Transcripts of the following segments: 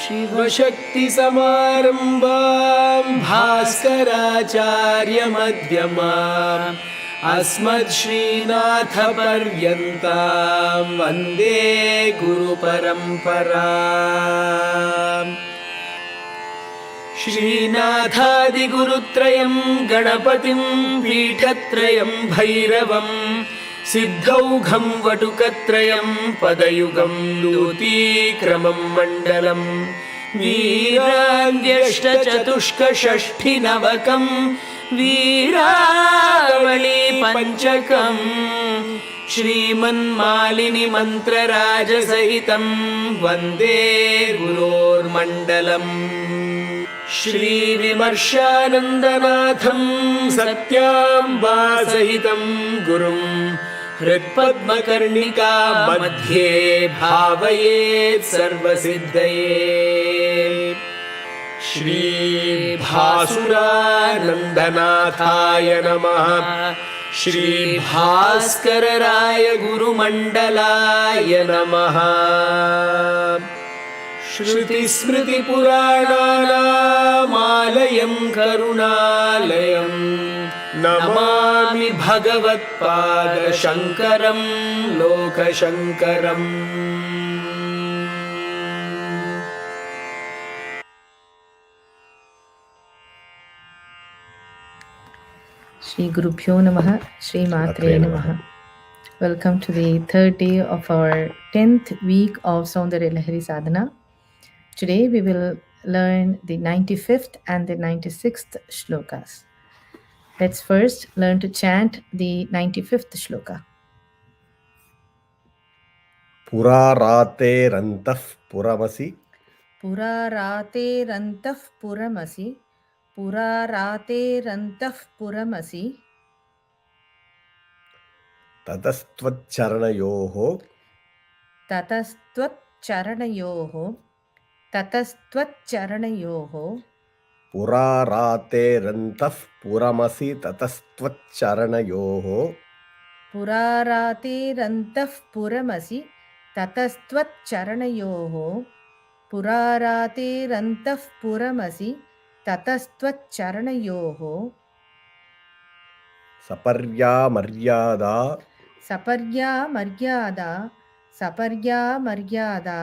शिवशक्तिसमारम्भां भास्कराचार्यमध्यमाम् अस्मद्श्रीनाथपर्यन्तां वन्दे गुरुपरम्पराम्। श्रीनाथादिगुरुत्रयं गणपतिं पीठत्रयं भैरवं सिद्धौघं वटुकत्रयं पदयुगं दूतीक्रमं मण्डलं वीरान्यष्टचतुष्कषष्ठिनवकं वीरावळी पञ्चकं श्रीमन्मालिनी मन्त्रराजसहितं वन्दे गुरोर्मण्डलम्। श्रीविमर्शानन्दनाथं सत्याम्बासहितं गुरुं हृत्पद्मकर्णिका मध्ये भावयेत् सर्वसिद्धये। श्रीभासुरानन्दनाथाय नमः। श्रीभास्करराय गुरुमण्डलाय नमः। श्रुतिस्मृतिपुराणानामालयं करुणालयं Namami भगवत्पादशङ्करं लोकशङ्करम्। Shri Gurubhyo Namaha, Shri Matre Namaha. Welcome to the third day of our 10th week of Soundaryalahari Sādhana. Today we will learn the 95th and the 96th shlokas. Let's first learn to chant the 95th shloka. purārāterantaḥpuramasi. Purārāterantaḥpuramasi. Purārāterantaḥpuramasi. tatastvaccaraṇayoḥ. tatastvaccaraṇayoḥ. tatastvaccaraṇayoḥ. purārāterantaḥpuramasi tatastvaccaraṇayoḥ. purārāterantaḥpuramasi tatastvaccaraṇayoḥ. purārāterantaḥpuramasi tatastvaccaraṇayoḥ. saparyāmaryādā. saparyāmaryādā. saparyāmaryādā.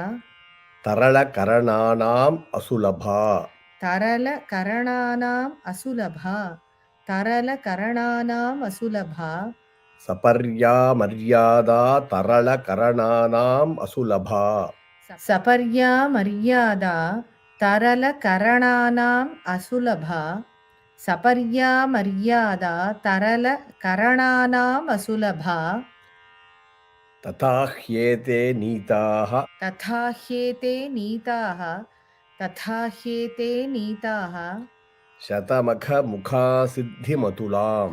taralakaraṇānāmasulabhā. taralakaraṇānāmasulabhā. taralakaraṇānāmasulabhā. saparyāmaryādā taralakaraṇānāmasulabhā. saparyāmaryādā taralakaraṇānāmasulabhā. saparyāmaryādā taralakaraṇānāmasulabhā. tathā hyete nītāḥ. tathā hyete nītāḥ. tathā hyete nītāḥ. śatamakhamukhāḥ siddhimatulāṃ.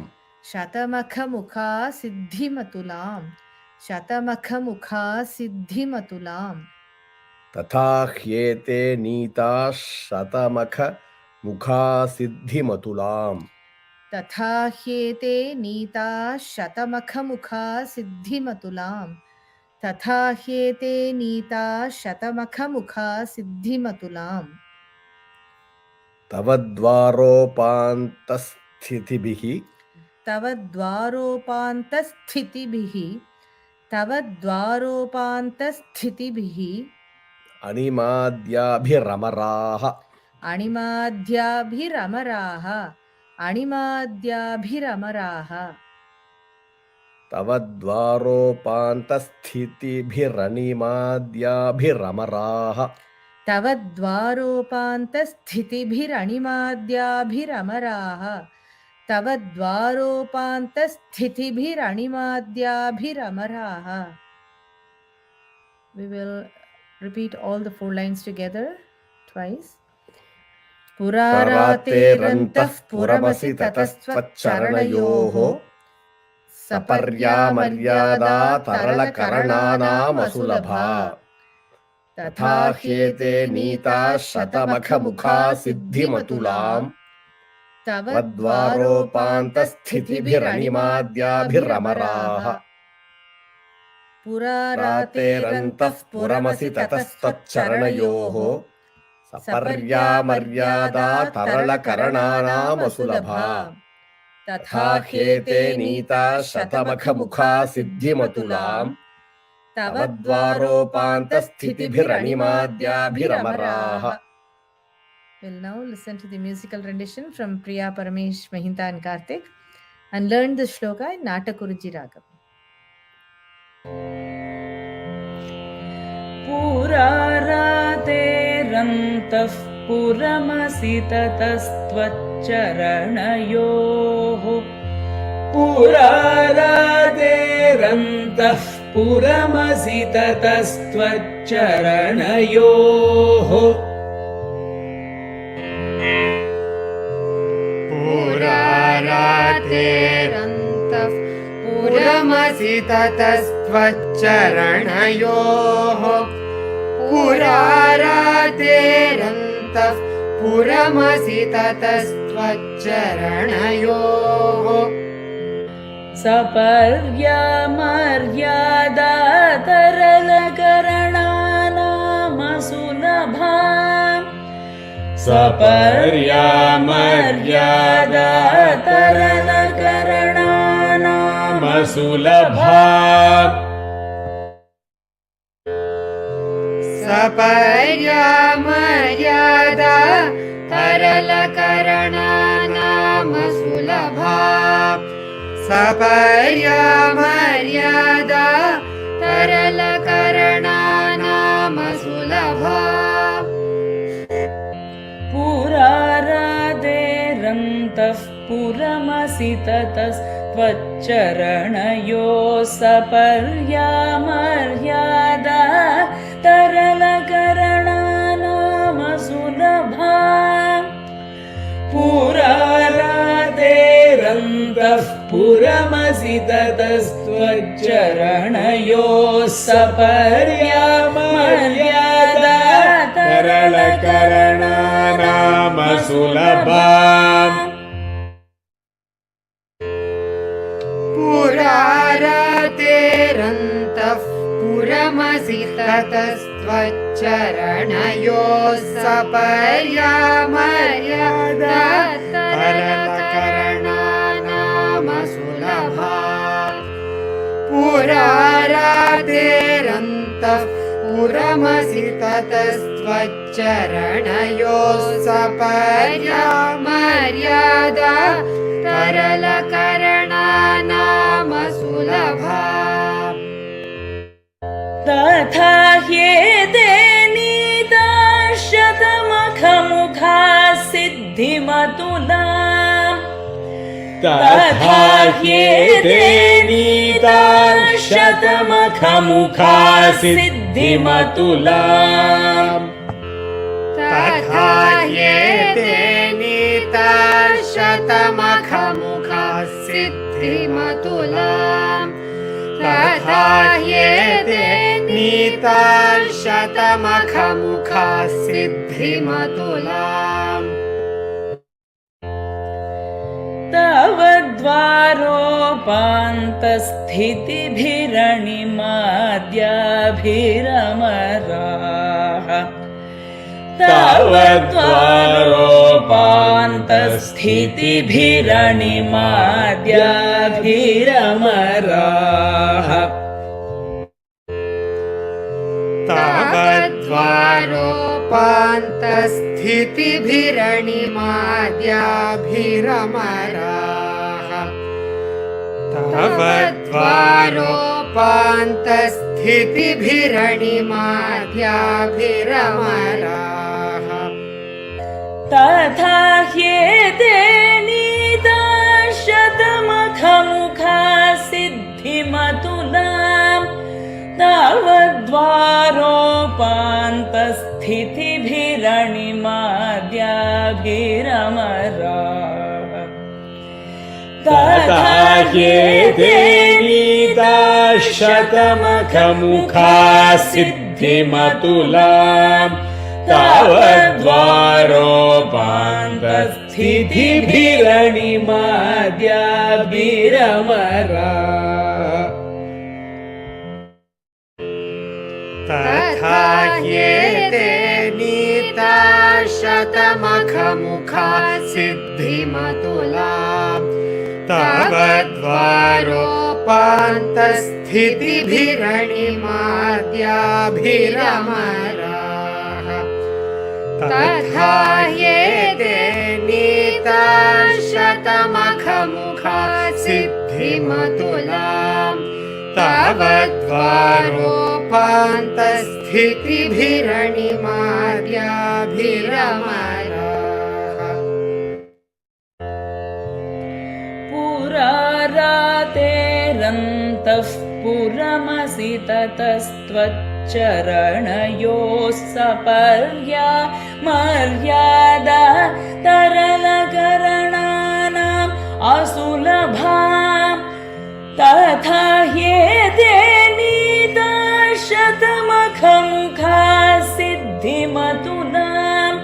śatamakhamukhāḥ siddhimatulāṃ. śatamakhamukhāḥ siddhimatulāṃ. tathā hyete nītāḥ śatamakhamukhāḥ siddhimatulāṃ. tathā hyete nītāḥ śatamakhamukhāḥ siddhimatulāṃ. tathā hyete nītāḥ śatamakhamukhāḥ siddhimatulāṃ. tava dvāropāntasthitibhiraṇimādyābhiramarāḥ. tava dvāropāntasthitibhiraṇimādyābhiramarāḥ. tava dvāropāntasthitibhiraṇimādyābhiramarāḥ. animādyābhiramarāḥ. animādyābhiramarāḥ. tava dvāropāntasthitibhiraṇimādyābhiramarāḥ. tava dvāropāntasthitibhiraṇimādyābhiramarāḥ. tava dvāropāntasthitibhiraṇimādyābhiramarāḥ. We will repeat all the 4 lines together twice. purārāterantaḥpuramasi tatastvaccaraṇayoḥ. saparyāmaryādā taralakaraṇānāmasulabhā. tathā hyete nītāḥ śatamakhamukhāḥ siddhimatulāṃ. tava dvāropāntasthitibhiraṇimādyābhiramarāḥ. purārāterantaḥpuramasi tatastvaccaraṇayoḥ. saparyāmaryādā taralakaraṇānāmasulabhā tathā hyete nītāḥ śatamakhamukhāḥ siddhimatulāṃ tava dvāropāntasthitibhiraṇimādyābhiramarāḥ. We'll now listen to the musical rendition from Priya, Paramesh, Mahinta and Karthik and learn the shloka in Natakuruji Ragam. purārāterantaḥpuramasi tatastvaccaraṇayoḥ purārāterantaḥpuramasi tatastvaccaraṇayoḥ purārāterantaḥpuramasi tatastvaccaraṇayoḥ purārāterantaḥpuramasi tatastvaccaraṇayoḥ saparyāmaryādā taralakaraṇānāmasulabhā saparyāmaryādā taralakaraṇānāmasulabhā saparyāmaryādā taralakaraṇānāmasulabhā saparyāmaryādā taralakaraṇānāmasulabhā purārāterantaḥpuramasi tatastvaccaraṇayoḥ saparyāmaryādā taralakaraṇānāmasulabhā purārāterantaḥpuramasi tatastvaccaraṇayoḥ saparyāmaryādā taralakaraṇānāmasulabhā purārāterantaḥpuramasi tatastvaccaraṇayoḥ saparyāmaryādā taralakaraṇānāmasulabhā purārāterantaḥpuramasi tatastvaccaraṇayoḥ saparyāmaryādā taralakaraṇānāmasulabhā tathā hyete nītāḥ śatamakhamukhāḥ siddhimatulāṃ tathā hyete nītāḥ śatamakhamukhāḥ siddhimatulāṃ tathā hyete nītāḥ śatamakhamukhāḥ siddhimatulāṃ tathā hyete nītāḥ śatamakhamukhāḥ siddhimatulāṃ tava dvāropāntasthitibhiraṇimādyābhiramarāḥ tava dvāropāntasthitibhiraṇimādyābhiramarāḥ tava dvāropāntasthitibhiraṇimādyābhiramarāḥ tava dvāropāntasthitibhiraṇimādyābhiramarāḥ tathā hyete nītāḥ śatamakhamukhāḥ siddhimatulāṃ tava dvāropāntasthitibhiraṇimādyābhiramarāḥ tathā hyete nītāḥ śatamakhamukhāḥ siddhimatulāṃ tava dvāropāntasthitibhiraṇimādyābhiramarāḥ tathā hyete nītāḥ शतमखमुखा सिद्धिमतुलाम् तव द्वारोपान्तस्थितिभिरणिमाद्याभिरमराः तथा ह्येते नीताः शतमखमुखाः सिद्धिमतुलाम् तव द्वारोपान्तस्थितिभिरणिमाद्याभिरमराः पुरारातेरन्तः पुरमसि ततस्त्वच्चरणयोः सपर्यामर्यादा तरलकरणानाम् असुलभा तथा ह्येते नीताः शतमखमुखाः सिद्धिमतुलाम्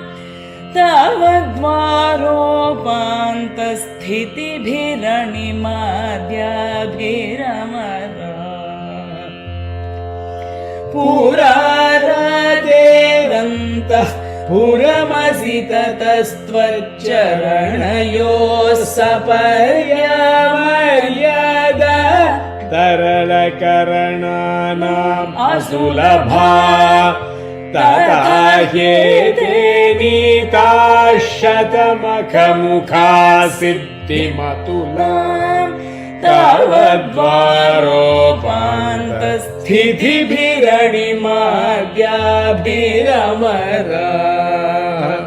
तव द्वारोपान्तस्थितिभिरणिमाद्याभिरमराः पुरारातेरन्तः पुरमसि ततस्त्वच्चरणयोः सपर्यामर्यादा तरलकरणानाम् असुलभा तथा ह्येते नीताः शतमखमुखाः सिद्धिमतुलाम् तव द्वारोपान्तस्थितिभिरणिमाद्याभिरमराः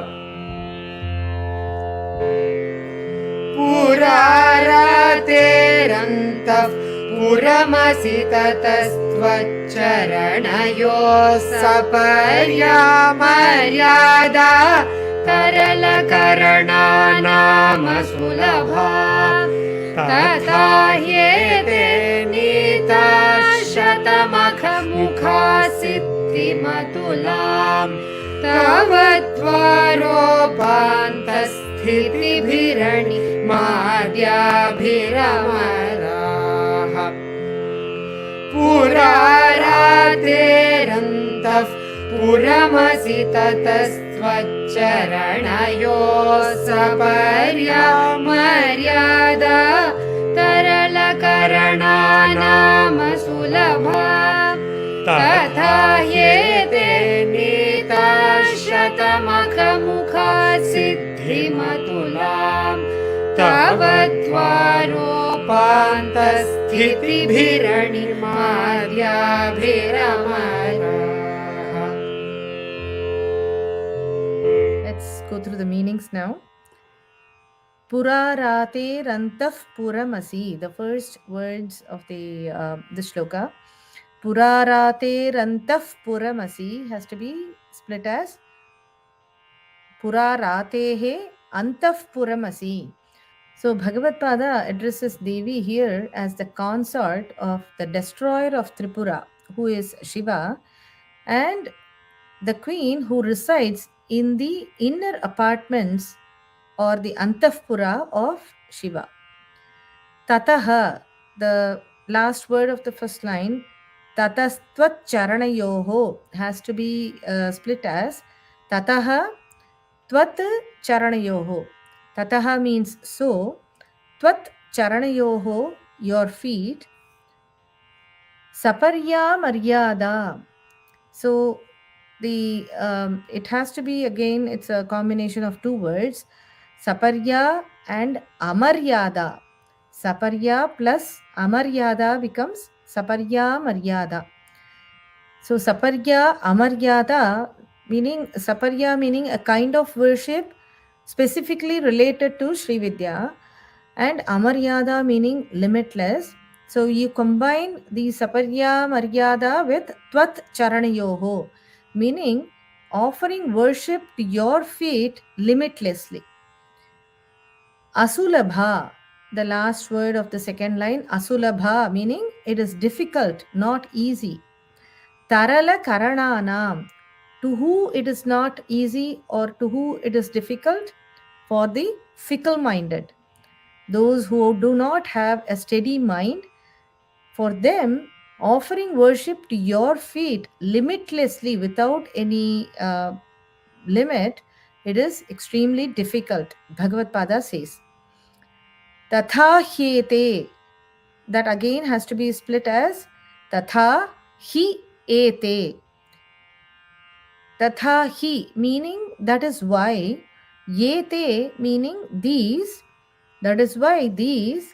पुरारातेरन्तः पुरमसि ततस्त्वच्चरणयोः सपर्यामर्यादा तरलकरणानामसुलभा तथा ह्येते नीताः शतमखमुखाः सिद्धिमतुलाम् तव द्वारोपान्तस्थितिभिरणिमाद्याभिरमराः पुरारातेरन्तः पुरमसि ततस्त्वच्चरणयोः सपर्यामर्यादा तरलकरणानामसुलभा तथा ह्येते नीताः शतमखमुखाः सिद्धिमतुलाम् तव द्वारोपान्तस्थितिभिरणिमाद्याभिरमराः. Let's go through the meanings now. Purārāterantaḥpuramasi, the first words of the shloka. Purārāterantaḥpuramasi has to be split as Purārātehe antaḥpuramasi. So Bhagavad-pada addresses Devi here as the consort of the destroyer of Tripura, who is Shiva, and the queen who resides in the inner apartments or the Antahpura of Shiva. Tatā, the last word of the first line, tatastvaccaraṇayoḥ has to be split as tatā tvat charanayoḥ. Tatā means so, tvat charanayoḥ, your feet, saparyāmaryādā. So the it has to be, again, it's a combination of two words, saparya and amaryādā. Saparya plus amaryādā becomes saparyāmaryādā. So saparya amaryādā meaning, saparya meaning a kind of worship specifically related to Sri Vidya, and amaryādā meaning limitless. So you combine the saparyāmaryādā with tvat charanayoḥ, meaning offering worship to your feet limitlessly. Asulabhā, the last word of the second line, asulabhā meaning it is difficult, not easy. Taralakaraṇānāmasulabhā, to who it is not easy or to who it is difficult? For the fickle-minded, those who do not have a steady mind. For them, offering worship to your feet limitlessly without any limit it is extremely difficult. Bhagavad Pada says, tathā hyete, that again has to be split as tathā hyete. Tathā hi meaning that is why, yete meaning these, that is why these,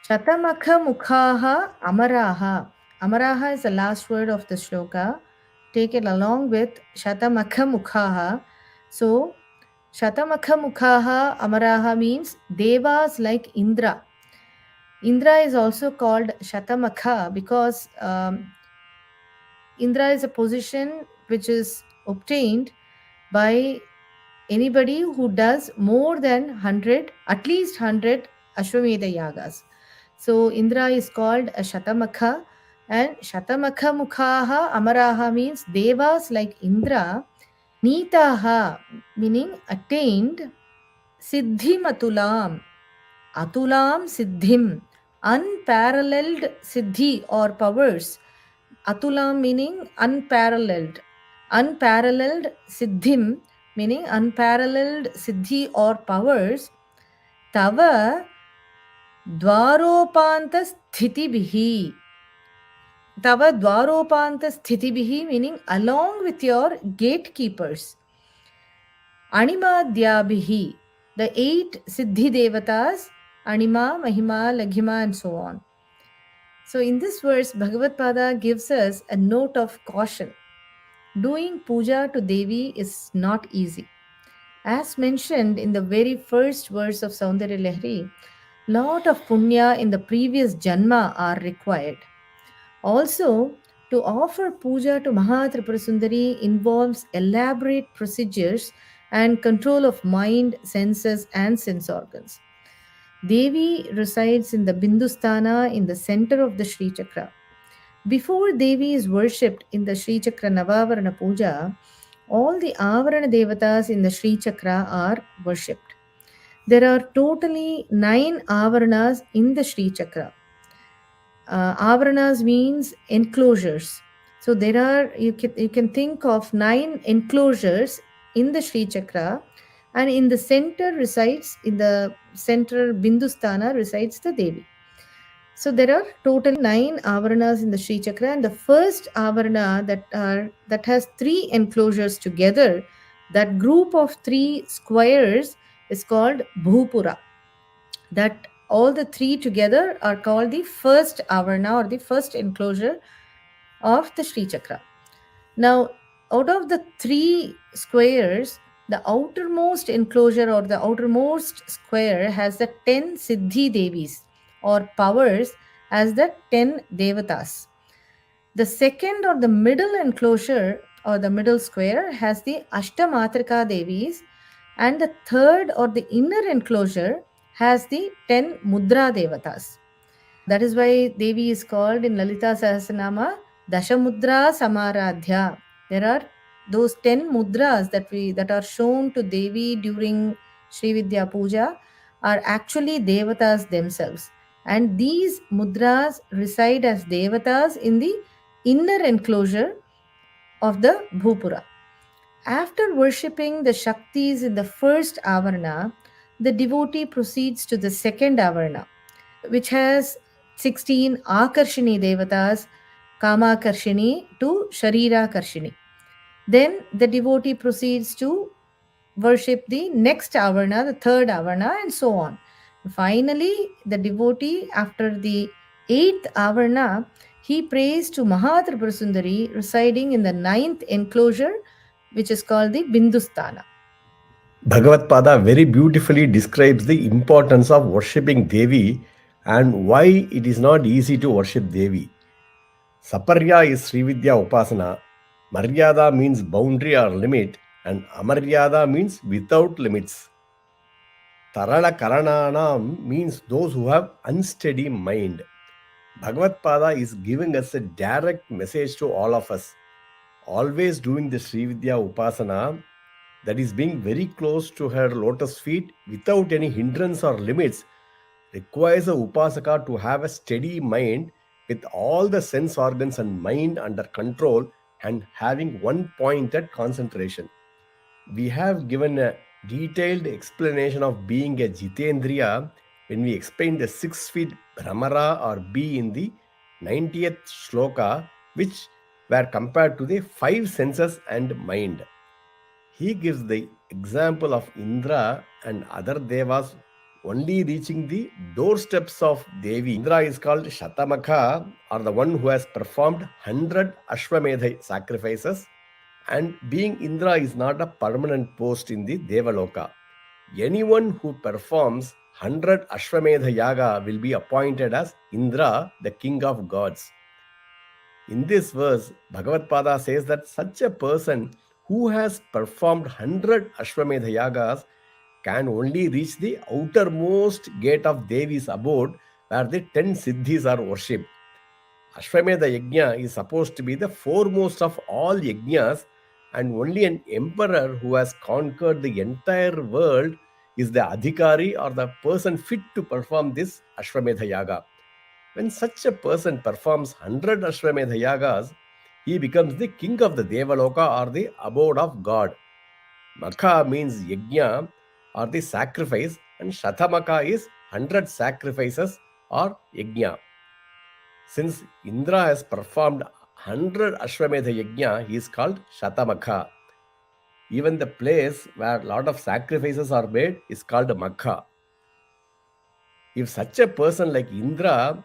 śatamakhamukhāḥ amaraḥ. Amaraḥ is the last word of the shloka. Take it along with śatamakhamukhāḥ. So, śatamakhamukhāḥ amaraḥ means devas like Indra. Indra is also called Shatamakha because Indra is a position which is obtained by anybody who does more than 100, at least 100 Ashwamedha yagas. So Indra is called a Shatamakha, and Śatamakhamukhāḥ amaraḥ means devas like Indra. nītāḥ meaning attained. siddhimatulāṃ, atulam siddhim, unparalleled siddhi or powers. Atulam meaning unparalleled. Unparalleled siddhim meaning unparalleled siddhi or powers. Tava dvāropāntasthitibhiraṇimādyābhiramarāḥ. Tava dvāropāntasthitibhiraṇimādyābhiramarāḥ meaning along with your gatekeepers. Animādyābhiramarāḥ, the 8 siddhi devatas, Anima, Mahima, Laghima, and so on. So in this verse, Bhagavad Pada gives us a note of caution. Doing puja to Devi is not easy. As mentioned in the very first verse of Soundaryalahari, lot of punya in the previous janma are required. Also, to offer puja to Mahatripurasundari involves elaborate procedures and control of mind, senses, and sense organs. Devi resides in the Bindusthana in the center of the Shri Chakra. Before Devi is worshipped in the Shri Chakra Navavarana Puja, all the Avarana Devatas in the Shri Chakra are worshipped. There are totally 9 Avaranas in the Shri Chakra. Avaranas means enclosures. So there are, you can think of 9 enclosures in the Shri Chakra, and in the center resides, in the center Bindusthana resides the Devi. So there are total 9 avaranas in the Shri Chakra, and the first avarana that has 3 enclosures together, that group of 3 squares is called Bhupura. That all the 3 together are called the first avarana or the first enclosure of the Shri Chakra. Now, out of the 3 squares, the outermost enclosure or the outermost square has the 10 Siddhi Devis or powers as the 10 Devatas. The second or the middle enclosure or the middle square has the Ashtamatrika Devis, and the third or the inner enclosure has the 10 Mudra Devatas. That is why Devi is called in Lalita Sahasranama Dashamudra Samaradhya. There are those 10 mudras that are shown to Devi during Sri Vidya Puja are actually Devatas themselves. And these mudras reside as Devatas in the inner enclosure of the Bhupura. After worshipping the Shaktis in the first Avarana, the devotee proceeds to the second Avarana, which has 16 Akarshini Devatas, Kamakarshini to Sharira Karshini. Then the devotee proceeds to worship the next Avarana, the third Avarana, and so on. Finally, the devotee, after the 8th Avarana, he prays to Mahatripurasundari residing in the 9th enclosure, which is called the Bindusthana. Bhagavad Pada very beautifully describes the importance of worshipping Devi and why it is not easy to worship Devi. Saparya is Sri Vidya Upasana, Maryādā means boundary or limit, and Amaryādā means without limits. Taralakaraṇānāmasulabhā means those who have unsteady mind. Bhagavad Pada is giving us a direct message to all of us. Always doing the Sri Vidya Upasana, that is being very close to her lotus feet without any hindrance or limits, requires a Upasaka to have a steady mind with all the sense organs and mind under control and having one pointed concentration. We have given a detailed explanation of being a Jitendriya when we explain the 6 feet Bhramara or bee in the 90th shloka, which were compared to the 5 senses and mind. He gives the example of Indra and other devas only reaching the doorsteps of Devi. Indra is called Śatamakhamukhāḥ, or the one who has performed 100 Ashwamedha sacrifices, and being Indra is not a permanent post in the Devaloka. Anyone who performs 100 Ashwamedha yaga will be appointed as Indra, the king of gods. In this verse, Bhagavad Pada says that such a person who has performed 100 Ashwamedha yagas can only reach the outermost gate of Devi's abode, where the 10 siddhis are worshipped. Ashwamedha yajna is supposed to be the foremost of all yajnas, and only an emperor who has conquered the entire world is the adhikari, or the person fit to perform this Ashwamedha yaga. When such a person performs 100 Ashwamedha yagas, he becomes the king of the Devaloka, or the abode of God. Makha means yajna, or the sacrifice, and Shatamakha is 100 sacrifices or yajna. Since Indra has performed 100 Ashwamedha yajna, he is called Shatamakha. Even the place where a lot of sacrifices are made is called Makha. If such a person like Indra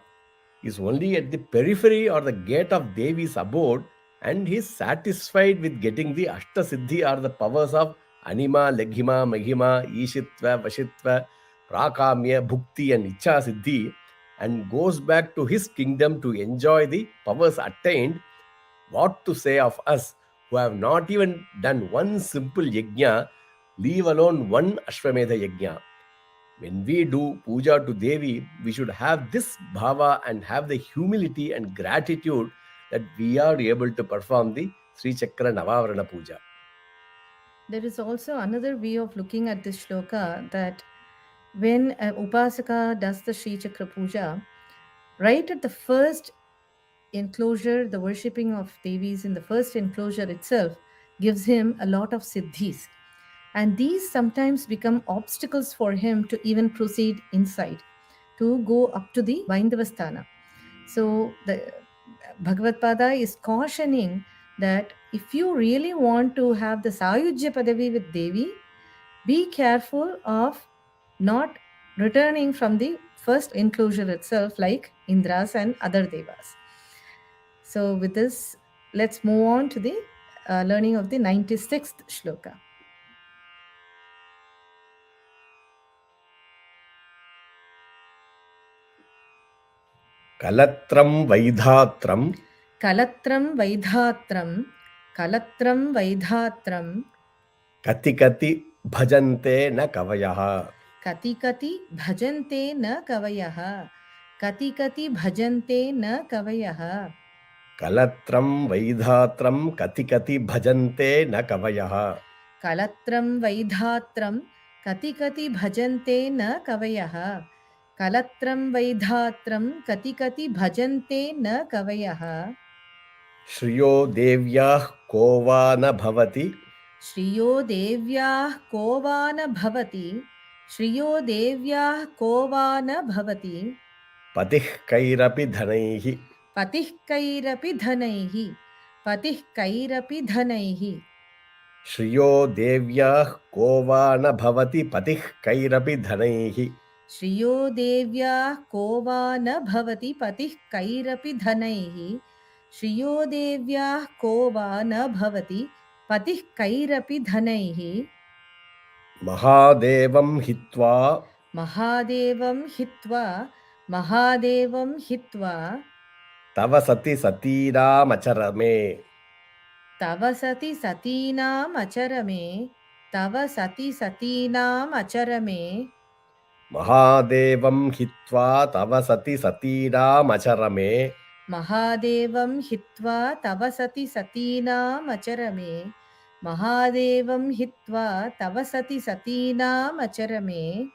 is only at the periphery or the gate of Devi's abode, and he is satisfied with getting the Ashtasiddhi, or the powers of Anima, Laghima, Mahima, Ishitva, Vashitva, Prakamya, Bhukti and Ichha Siddhi, and goes back to his kingdom to enjoy the powers attained, what to say of us who have not even done one simple yajna, leave alone one Ashwamedha yajna? When we do puja to Devi, we should have this bhava and have the humility and gratitude that we are able to perform the Sri Chakra Navavarana Puja. There is also another way of looking at this shloka, that when an upasaka does the Sri Chakra Puja, right at the first enclosure, the worshipping of Devis in the first enclosure itself gives him a lot of siddhis. And these sometimes become obstacles for him to even proceed inside, to go up to the Vaidhātraṃ. So the Bhagavad Pada is cautioning that if you really want to have the Sayujya Padavi with Devi, be careful of not returning from the first enclosure itself like Indras and other Devas. So with this, let's move on to the learning of the 96th shloka. Kalatraṃ vaidhātraṃ, Kalatraṃ vaidhātraṃ, Kalatraṃ vaidhātraṃ, katikati bhajante na kavayaḥ. Katikati bhajante na kavayaḥ. Katikati bhajante na kavayaḥ. Kalatraṃ vaidhātraṃ, katikati bhajante na kavayaḥ. Kalatraṃ vaidhātraṃ, katikati bhajante na kavayaḥ. Kalatraṃ vaidhātraṃ, katikati bhajante na kavayaḥ. Śriyo devyāḥ ko va na bhavati. Śriyo devyāḥ ko va na bhavati. Śriyo devyāḥ ko va na bhavati. Patiḥ kairapi dhanaiḥ. Patiḥ kairapi dhanaiḥ. Patiḥ kairapi dhanaiḥ. Śriyo devyāḥ ko va na bhavati patiḥ kairapi dhanaiḥ. Śriyo devyāḥ ko va na bhavati patiḥ kairapi dhanaiḥ. Śriyo devyāḥ ko va na bhavati patiḥ kairapi dhanaiḥ. Mahādevaṃ hitvā. Mahādevaṃ hitvā. Mahādevaṃ hitvā. Tava sati satīnām acharame. Tava sati satīnām acharame. Tava sati satīnām acharame. Mahādevaṃ hitvā tava sati satīnām acharame. Mahādevaṃ hitvā tava sati satīnām acharame. Mahādevaṃ hitvā tava sati satīnām acharame.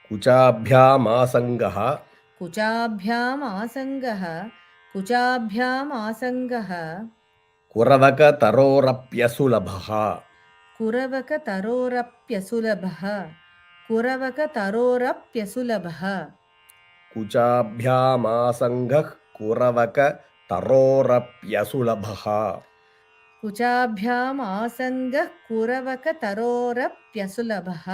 Kucābhyām āsangah. Kucābhyām āsangah. Kucābhyām āsangah. Rवकतरोरप्यसुलभः. कुरवकतरोरप्यसुलभः कुरवकतरोरप्यसुलभः कुचाभ्यामासङ्गः कुरवकतरोरप्यसुलभः कुचाभ्याम् आसङ्गः कुरवकतरोरप्यसुलभः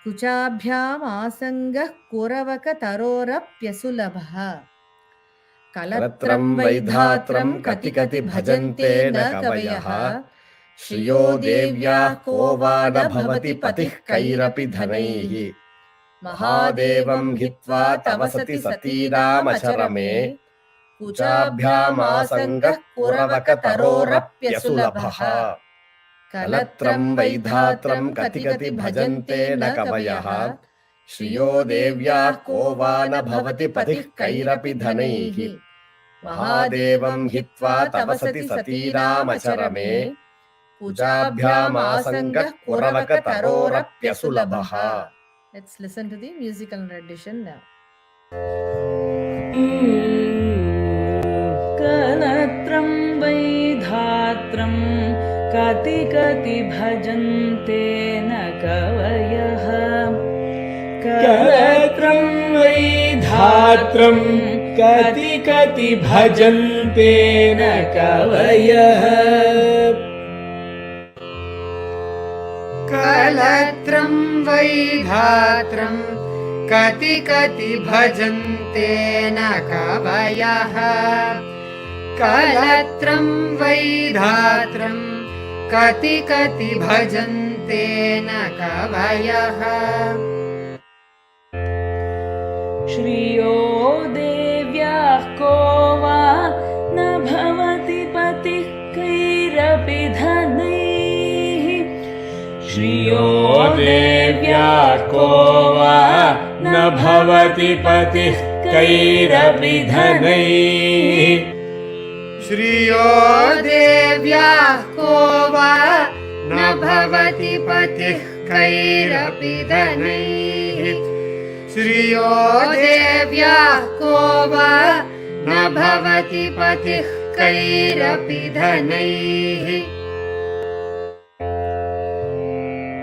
कुचाभ्याम् आसङ्गः कुरवकतरोरप्यसुलभः कलत्रं वैधात्रं कतिकति भजन्ते न कवयः श्रियो देव्याः को वा न भवति पतिः कैरपि धनैः महादेवं हित्वा तव सति सतीनामचरमे कुचाभ्यामासङ्गः कुरवकतरोरप्यसुलभः कलत्रं वैधात्रं कतिकति भजन्ते न कवयः श्रियो देव्याः को वा न भवति पतिः कैरपि धनैः महादेवं हित्वा तव सति सतीनामचरमे कुचाभ्यामासङ्गः कुरवकतरोरप्यसुलभः. Let's listen to the musical rendition now. कलत्रं वैधात्रं कातिकति भजन्ते न कवयः कलत्रं वैधात्रं कतिकति भजन्ते न कवयः कलत्रं वैधात्रं कतिकति भजन्ते न कवयः कलत्रं वैधात्रं कतिकति भजन्ते न कवयः श्रियो देव्याः को वा न भवति पतिः कैरपि धनैः श्रियो देव्याः को वा न भवति पतिः कैरपि धनैः श्रियो देव्याः को वा न भवति पतिः कैरपि धनैः श्रियो देव्याः को वा न भवति पतिः कैरपि धनैः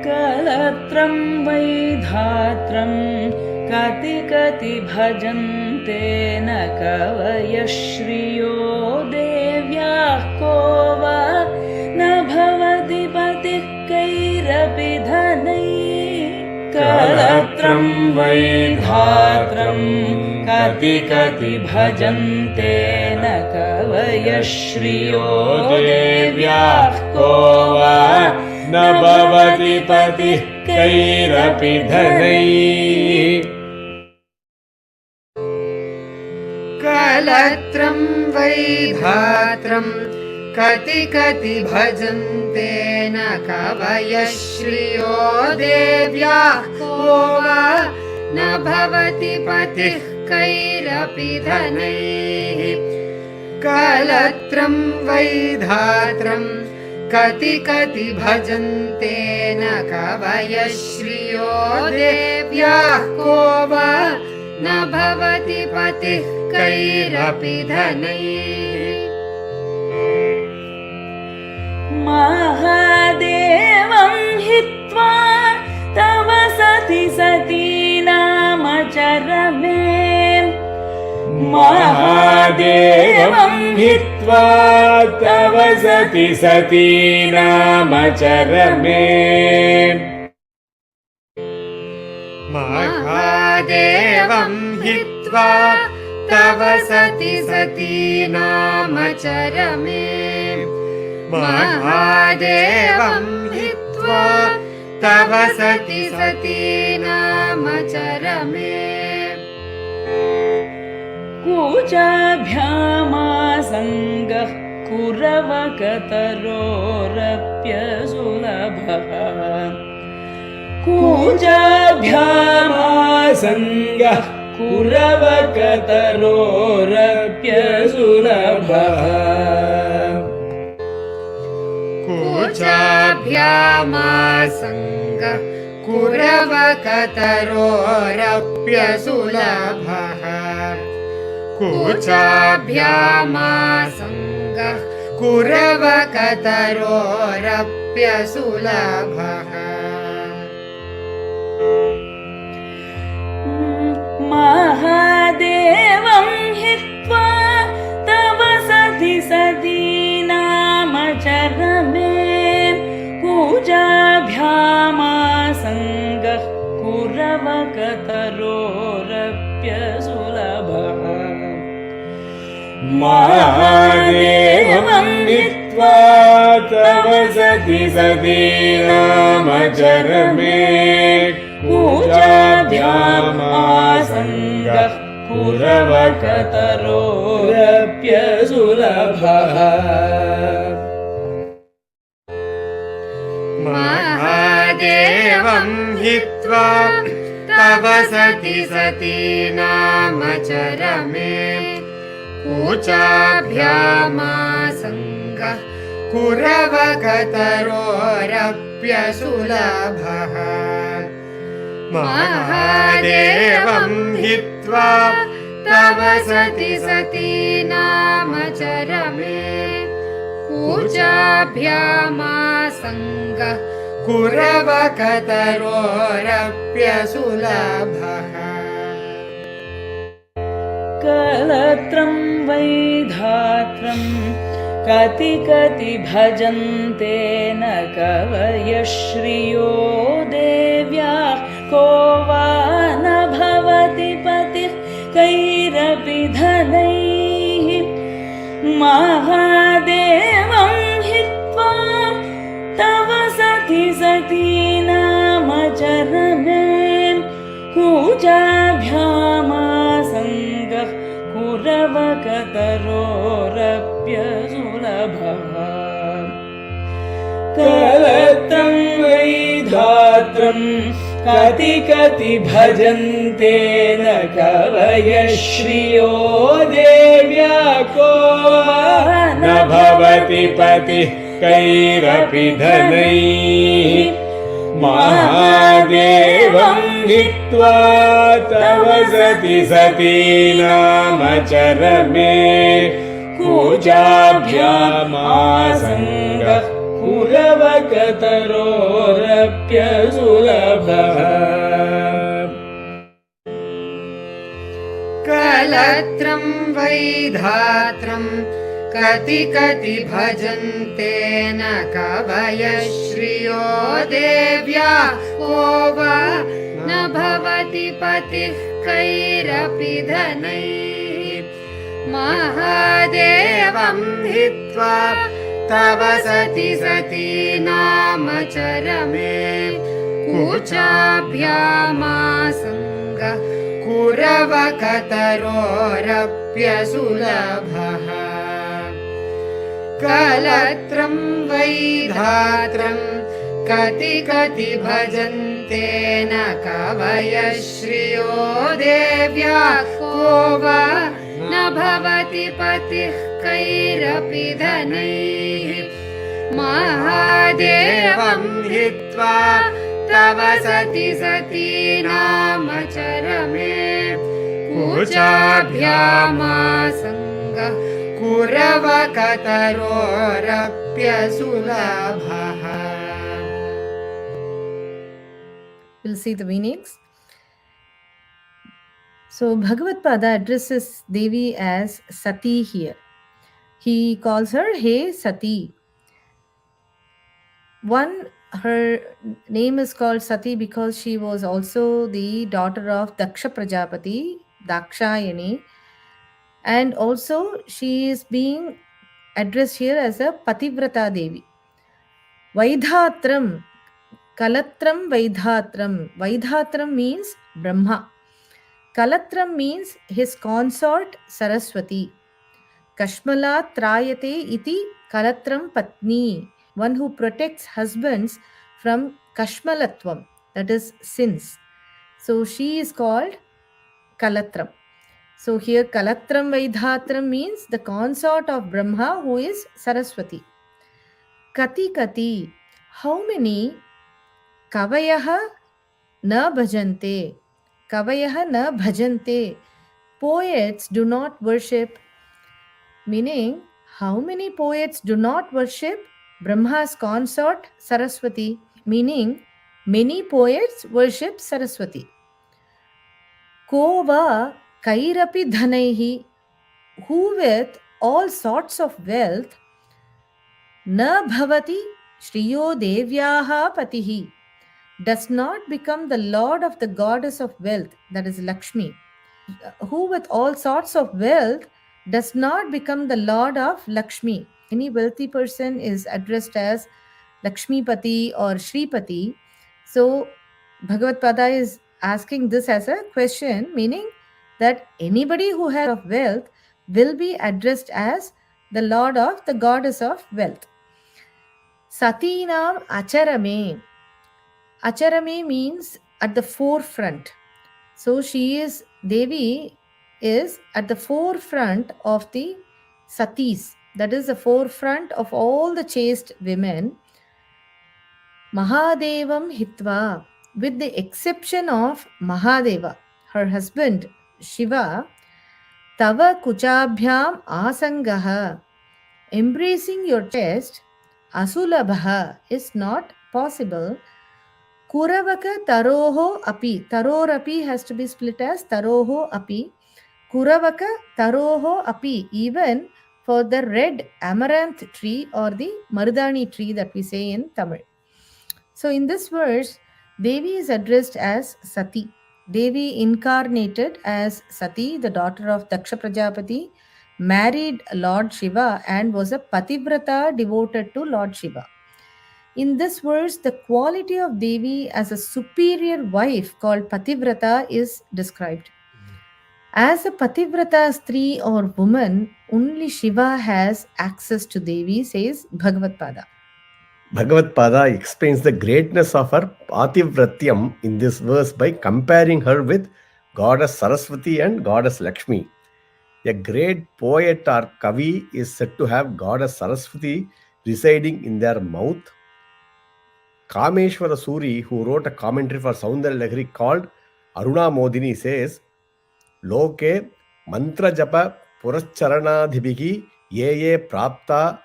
कलत्रं वैधात्रं कातिकति भजन्ते न कवयः श्रियो देव्याः को वा न भवति पतिः कैरपि धनैः कलत्रं वैधात्रं कतिकति भजन्ते न कवयः श्रियो देव्याः को वा न भवति पतिः कैरपि धनैः कलत्रं वैधात्रं कतिकति भजन्ते न कवयः श्रियो देव्याः को वा न भवति पतिः कैरपि धनैः कलत्रं वैधात्रं कतिकति भजन्ते न कवयः श्रियो देव्याः को वा न भवति पतिः कैरपि धनैः महादेवं हित्वा तव सति सतीनामचरमे महादेवं हित्वा तव सति सतीनामचरमे महादेवं हित्वा तव सति सतीनामचरमे महादेवं हित्वा तव सति सतीनामचरमे कुचाभ्यामासङ्गः कुरवकतरोरप्यसुलभः कुचाभ्यामासङ्गः कुरवकतरोरप्यसुलभः कुचाभ्यामासङ्गः कुरवकतरोरप्यसुलभः कुचाभ्यामासङ्गः कुरवकतरोरप्यसुलभः महादेवं हित्वा तव सति सतीनामचरमे पूजाभ्यामासङ्गः कुरवकतरोरप्यसुलभः महादेवं हित्वा तव सति सतीनामचरमे पूजाभ्यामासङ्गः कुरवकतरोरप्यसुलभः महादेवं हित्वा तव सति सतीनामचरमे पूजाभ्यामासङ्गः कुरवकतरोरप्यसुलभः महादेवं हित्वा तव सति सतीनामचरमे पूजाभ्यामासङ्गः कुरवकतरोरप्यसुलभः कलत्रं वैधात्रं कातिकति भजन्ते न कवयः श्रियो देव्याः को वा न भवति पतिः कैरपि धनैः महादेवं हित्वा तव सति सतीनामचरमे पूजाभ्यामासङ्गः कुरवकतरोरप्यसुलभः कलत्रं वैधात्रं कातिकति भजन्ते न कवयः श्रियो देव्याः को न भवति पतिः कैरपि धनैः महादेवं हित्वा तव सति सतीनामचरमे पूजाभ्यामासङ्गः कुरवकतरोरप्यसुलभः कलत्रं वैधात्रं कतिकति भजन्ते न कवयः श्रियो देव्याः को वा न भवति पतिः कैरपि धनैः महादेवं हित्वा तव सति सतीनामचरमे पूजाभ्यामासङ्गः कुरवकतरोरप्यसुलभः कलत्रं वैधात्रं कतिकति भजन्ते न कवयः श्रियो देव्याः को वा न भवति पतिः कैरपि धनैः महादेवं हित्वा तव सति सतीनामचरमे पूजाभ्यामासङ्गः कुरवकतरोरप्यसुलभः. We'll see the meanings. So Bhagavad-pada addresses Devi as Sati here. He calls her Hey Sati. One, her name is called Sati because she was also the daughter of Daksha Prajapati, Dakshayani, and also she is being addressed here as a Pativrata Devi. Vaidhātraṃ, kalatraṃ vaidhātraṃ. Vaidhātraṃ means Brahma. Kalatraṃ means his consort Saraswati. Kashmalat trayate iti kalatraṃ patni. One who protects husbands from kashmalatvam, that is sins. So she is called Kalatraṃ. So here Kalatraṃ Vaidhātraṃ means the consort of Brahma who is Saraswati. Katikati, how many? Kavayaḥ na bhajante. Kavayaḥ na bhajante. Poets do not worship. Meaning, how many poets do not worship Brahma's consort Saraswati? Meaning, many poets worship Saraswati. Kova kairapi dhanaiḥ, who with all sorts of wealth, na bhavati śriyo devyāḥ patiḥ, does not become the lord of the goddess of wealth, that is Lakshmi. Who with all sorts of wealth does not become the lord of Lakshmi. Any wealthy person is addressed as Lakshmipati or Shripati. So Bhagavad Pada is asking this as a question, meaning that anybody who has of wealth will be addressed as the lord of the goddess of wealth. Satīnām acharame. Acharame means at the forefront. So Devi is at the forefront of the satis, that is the forefront of all the chaste women. Mahādevaṃ hitvā, with the exception of Mahādeva, her husband Shiva, tava kuchabhyam asangah, embracing your chest, asulabhā, is not possible. Kuravaka taroho api. Tarorapi has to be split as taroho api. Kuravaka taroho api. Even for the red amaranth tree or the marudani tree that we say in Tamil. So in this verse, Devi is addressed as Sati. Devi incarnated as Sati, the daughter of Daksha Prajapati, married Lord Shiva and was a pativrata devoted to Lord Shiva. In this verse, the quality of Devi as a superior wife called pativrata is described. As a pativrata stri or woman, only Shiva has access to Devi, says Bhagavad Pada. Bhagavad Pada explains the greatness of her pativratyam in this verse by comparing her with goddess Saraswati and goddess Lakshmi. A great poet or kavi is said to have goddess Saraswati residing in their mouth. Kameshwara Suri, who wrote a commentary for Soundaryalahari called Aruna Modini, says, Loke mantra japa purārāterantaḥpuramasi ye prapta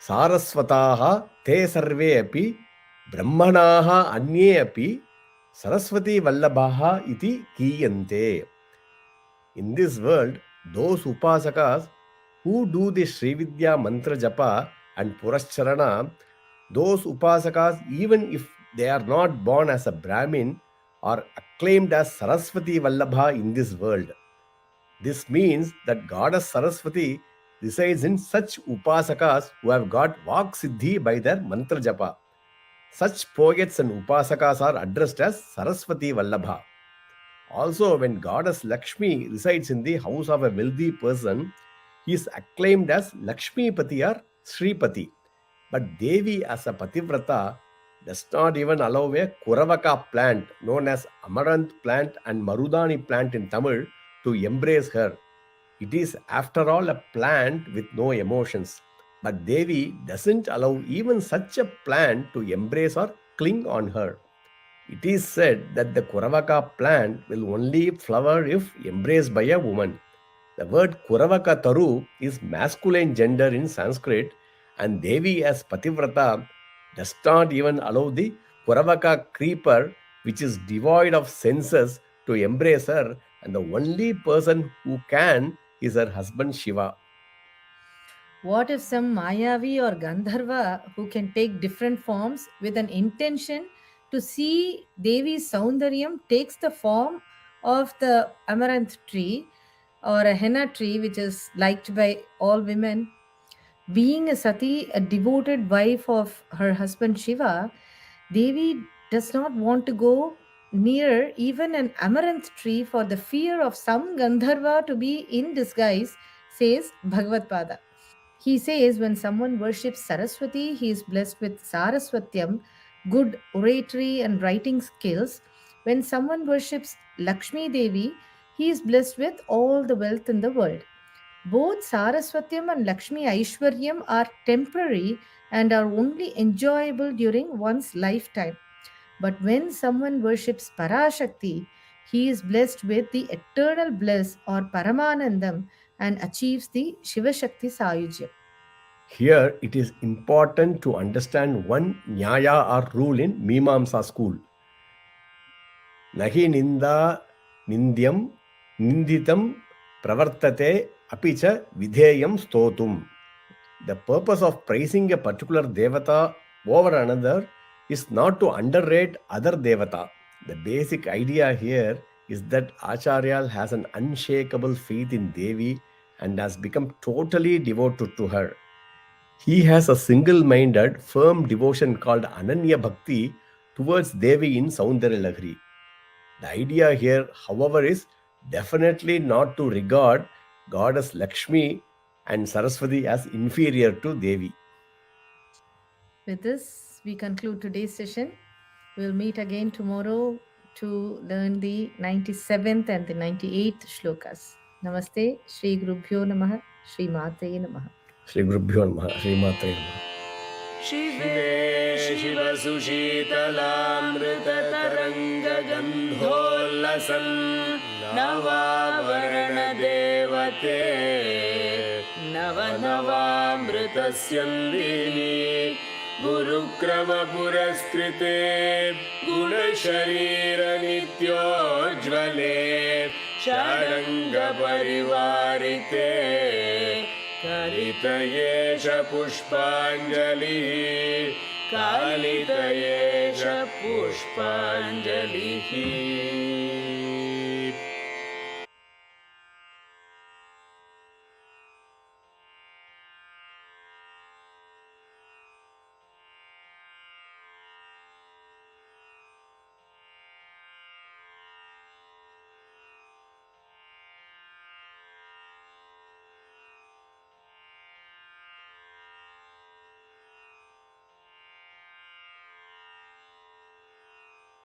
sarasvataha te sarve api brahmanaha anye api sarasvati vallabhaha iti kiyante. In this world, those upasakas who do the Srividya mantra japa and purāṣarana, those upasakas, even if they are not born as a Brahmin, are acclaimed as Saraswati Vallabha in this world. This means that goddess Saraswati resides in such upasakas who have got vak siddhi by their mantra japa. Such poets and upasakas are addressed as Saraswati Vallabha. Also, when goddess Lakshmi resides in the house of a wealthy person, he is acclaimed as Lakshmipati or Shripati. But Devi as a pativrata does not even allow a kuravaka plant known as amaranth plant and marudani plant in Tamil to embrace her. It is after all a plant with no emotions. But Devi doesn't allow even such a plant to embrace or cling on her. It is said that the kuravaka plant will only flower if embraced by a woman. The word kuravaka taru is masculine gender in Sanskrit, and Devi as pativrata does not even allow the kuravaka creeper, which is devoid of senses, to embrace her, and the only person who can is her husband Shiva. What if some Mayavi or Gandharva who can take different forms with an intention to see Devi's Soundaryam takes the form of the amaranth tree or a henna tree, which is liked by all women? Being a sati, a devoted wife of her husband Shiva, Devi does not want to go near even an amaranth tree for the fear of some Gandharva to be in disguise, says Bhagavad Pada. He says when someone worships Saraswati, he is blessed with Saraswatyam, good oratory and writing skills. When someone worships Lakshmi Devi, he is blessed with all the wealth in the world. Both Saraswatyam and Lakshmi Aishwaryam are temporary and are only enjoyable during one's lifetime. But when someone worships Parashakti, he is blessed with the eternal bliss or Paramanandam and achieves the Shiva Shakti Sayujya. Here, it is important to understand one nyaya or rule in Mīmāmsa school. Nahi ninda nindyam ninditam pravartate apicha vidheyam stotum. The purpose of praising a particular devata over another is not to underrate other devata. The basic idea here is that Acharyal has an unshakable faith in Devi and has become totally devoted to her. He has a single-minded, firm devotion called Ananya Bhakti towards Devi in Soundaryalahari. The idea here, however, is definitely not to regard goddess Lakshmi and Saraswati as inferior to Devi. With this, we conclude today's session. We'll meet again tomorrow to learn the 97th and the 98th shlokas. Namaste, Shri Gurubhyo Namaha, Shri Matre Namaha. Shri Gurubhyo Namaha, Shri Matre Namaha. शिवे शिवसुशीतलामृततरङ्गगन्धोल्लसन् नवावरणदेवते नवनवामृतस्यन्दिनी गुरुक्रमपुरस्कृते गुणशरीरनित्योज्ज्वले षडङ्गपरिवारिते कालितयेष पुष्पाञ्जलिः कालितयेष पुष्पाञ्जलिः